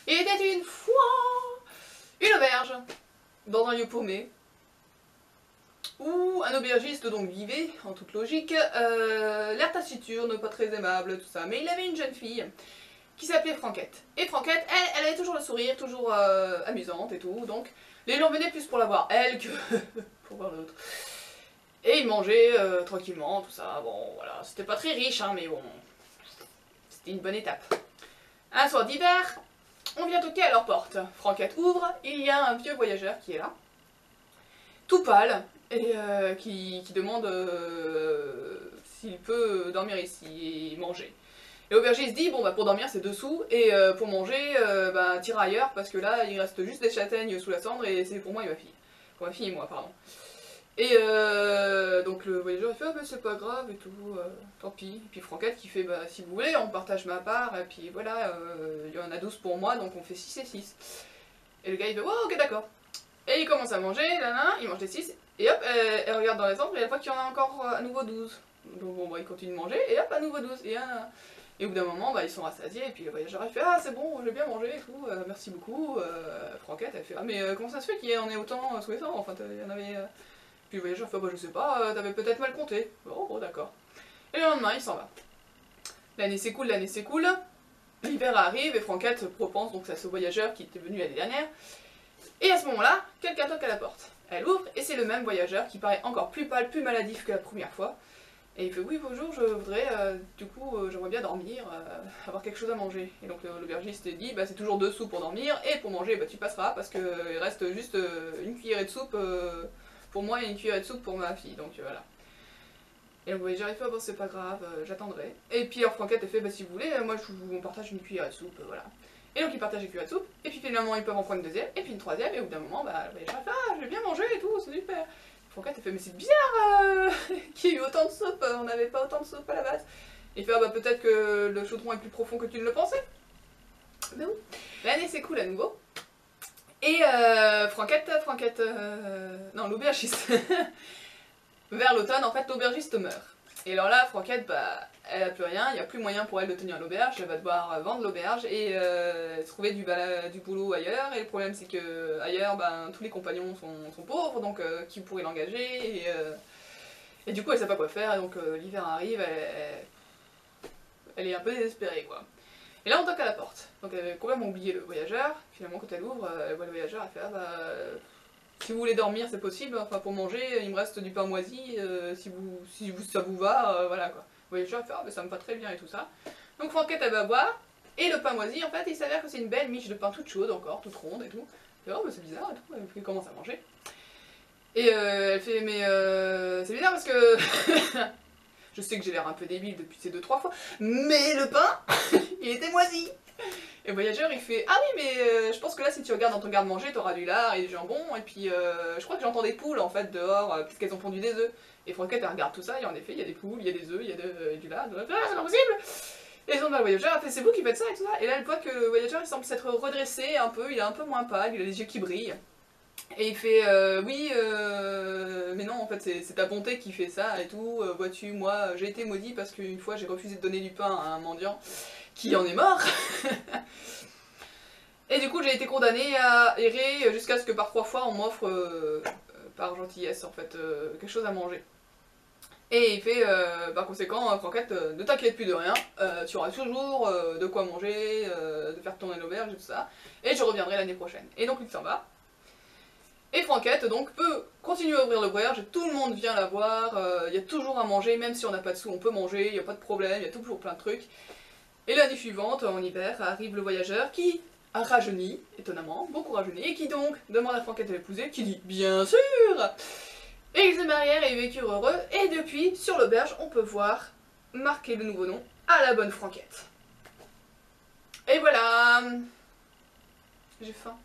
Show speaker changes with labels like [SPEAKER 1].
[SPEAKER 1] Il était une fois une auberge dans un lieu paumé où un aubergiste donc vivait, en toute logique, l'air taciturne, pas très aimable, tout ça. Mais il avait une jeune fille qui s'appelait Franquette. Et Franquette, elle avait toujours le sourire, toujours amusante et tout, donc les gens venaient plus pour la voir elle que pour voir l'autre. Et ils mangeaient tranquillement, tout ça, bon voilà, c'était pas très riche, hein, mais bon, c'était une bonne étape. Un soir d'hiver, on vient toquer à leur porte. Franquette ouvre, il y a un vieux voyageur qui est là, tout pâle, et qui demande s'il peut dormir ici et manger. Et l'aubergiste dit, bon bah pour dormir c'est dessous, et pour manger, bah tire ailleurs, parce que là il reste juste des châtaignes sous la cendre, et c'est pour moi et ma fille. Pour ma fille et moi, pardon. Et donc le voyageur il fait, ah bah c'est pas grave et tout, tant pis. Et puis Franquette qui fait, bah si vous voulez on partage ma part, et puis voilà, il y en a 12 pour moi, donc on fait 6 et 6. Et le gars il fait, ouais ok d'accord. Et il commence à manger, là, il mange les 6, et hop, elle regarde dans les cendres, et elle voit qu'il y en a encore à nouveau 12. Donc bon bah il continue de manger, et hop, à nouveau 12. Et au bout d'un moment, bah, ils sont rassasiés, et puis le voyageur il fait, ah c'est bon, j'ai bien mangé et tout, merci beaucoup. Franquette elle fait, ah mais comment ça se fait qu'il y en ait autant sous les cendres, enfin il y en avait... Puis le voyageur fait, bah je sais pas, t'avais peut-être mal compté. Bon d'accord. Et le lendemain il s'en va. L'année s'écoule, l'hiver arrive, et Franquette propense donc à ce voyageur qui était venu l'année dernière. Et à ce moment-là, quelqu'un toque à la porte. Elle ouvre, et c'est le même voyageur qui paraît encore plus pâle, plus maladif que la première fois. Et il fait, oui bonjour, je voudrais, du coup, j'aimerais bien dormir, avoir quelque chose à manger. Et donc l'aubergiste dit, bah c'est toujours 2 sous pour dormir, et pour manger, bah tu passeras, parce qu'il reste juste une cuillerée de soupe pour moi et une cuillerée de soupe pour ma fille, donc voilà. Et le voyageur il fait, oh, bon c'est pas grave, j'attendrai. Et puis alors Franquette elle fait, bah si vous voulez, moi on partage une cuillerée de soupe, voilà. Et donc ils partagent une cuillerée de soupe, et puis finalement ils peuvent en prendre une deuxième, et puis une troisième, et au bout d'un moment, bah le voyageur fait, ah j'ai bien mangé et tout, c'est super. Franquette elle fait, mais c'est bizarre qu'il y ait eu autant de soupe, on n'avait pas autant de soupe à la base. Et il fait, ah bah peut-être que le chaudron est plus profond que tu ne le pensais. Mais oui. L'année s'écoule à nouveau. Et Franquette, non l'aubergiste. Vers l'automne, en fait l'aubergiste meurt. Et alors là, Franquette, bah, elle a plus rien, il n'y a plus moyen pour elle de tenir l'auberge, elle va devoir vendre l'auberge et trouver du boulot ailleurs. Et le problème c'est que ailleurs, ben, tous les compagnons sont pauvres, donc qui pourrait l'engager et du coup elle sait pas quoi faire, et donc l'hiver arrive, elle est un peu désespérée quoi. Et là on toque à la porte, donc elle avait complètement oublié le voyageur, finalement quand elle ouvre, elle voit le voyageur, elle fait ah bah... si vous voulez dormir c'est possible, enfin pour manger il me reste du pain moisi, ça vous va, voilà quoi. Le voyageur fait ah bah ça me va très bien et tout ça. Donc Franquette elle va boire, et le pain moisi en fait il s'avère que c'est une belle miche de pain toute chaude encore, toute ronde et tout. Elle fait oh bah c'est bizarre et tout, elle commence à manger. Et elle fait mais c'est bizarre parce que... je sais que j'ai l'air un peu débile depuis ces 2-3 fois, mais le pain, il était moisi. Et le voyageur il fait ah oui mais je pense que là si tu regardes dans ton garde-manger t'auras du lard et du jambon, et puis je crois que j'entends des poules en fait dehors puisqu'elles ont pondu des œufs. Et Franquette elle regarde tout ça, et en effet il y a des poules, il y a des œufs, il y a du lard, ah c'est pas possible. Et donc le voyageur elle fait c'est vous qui faites ça et tout ça. Et là elle voit que le voyageur il semble s'être redressé un peu, il est un peu moins pâle, il a les yeux qui brillent. Et il fait oui mais non en fait c'est ta bonté qui fait ça et tout, vois-tu moi j'ai été maudit parce qu'une fois j'ai refusé de donner du pain à un mendiant qui en est mort. Et du coup j'ai été condamné à errer jusqu'à ce que par 3 fois on m'offre par gentillesse en fait quelque chose à manger. Et il fait par conséquent Franquette ne t'inquiète plus de rien, tu auras toujours de quoi manger, de faire tourner l'auberge et tout ça, et je reviendrai l'année prochaine. Et donc il s'en va. Et Franquette donc peut continuer à ouvrir l'auberge, tout le monde vient la voir, il y a toujours à manger, même si on n'a pas de sous on peut manger, il n'y a pas de problème, il y a toujours plein de trucs. Et l'année suivante, en hiver, arrive le voyageur qui a rajeuni, étonnamment, beaucoup rajeuni, et qui donc demande à Franquette de l'épouser, qui dit bien sûr. Et ils se marièrent et ils vécurent heureux, et depuis, sur l'auberge, on peut voir marquer le nouveau nom à la bonne Franquette. Et voilà. J'ai faim.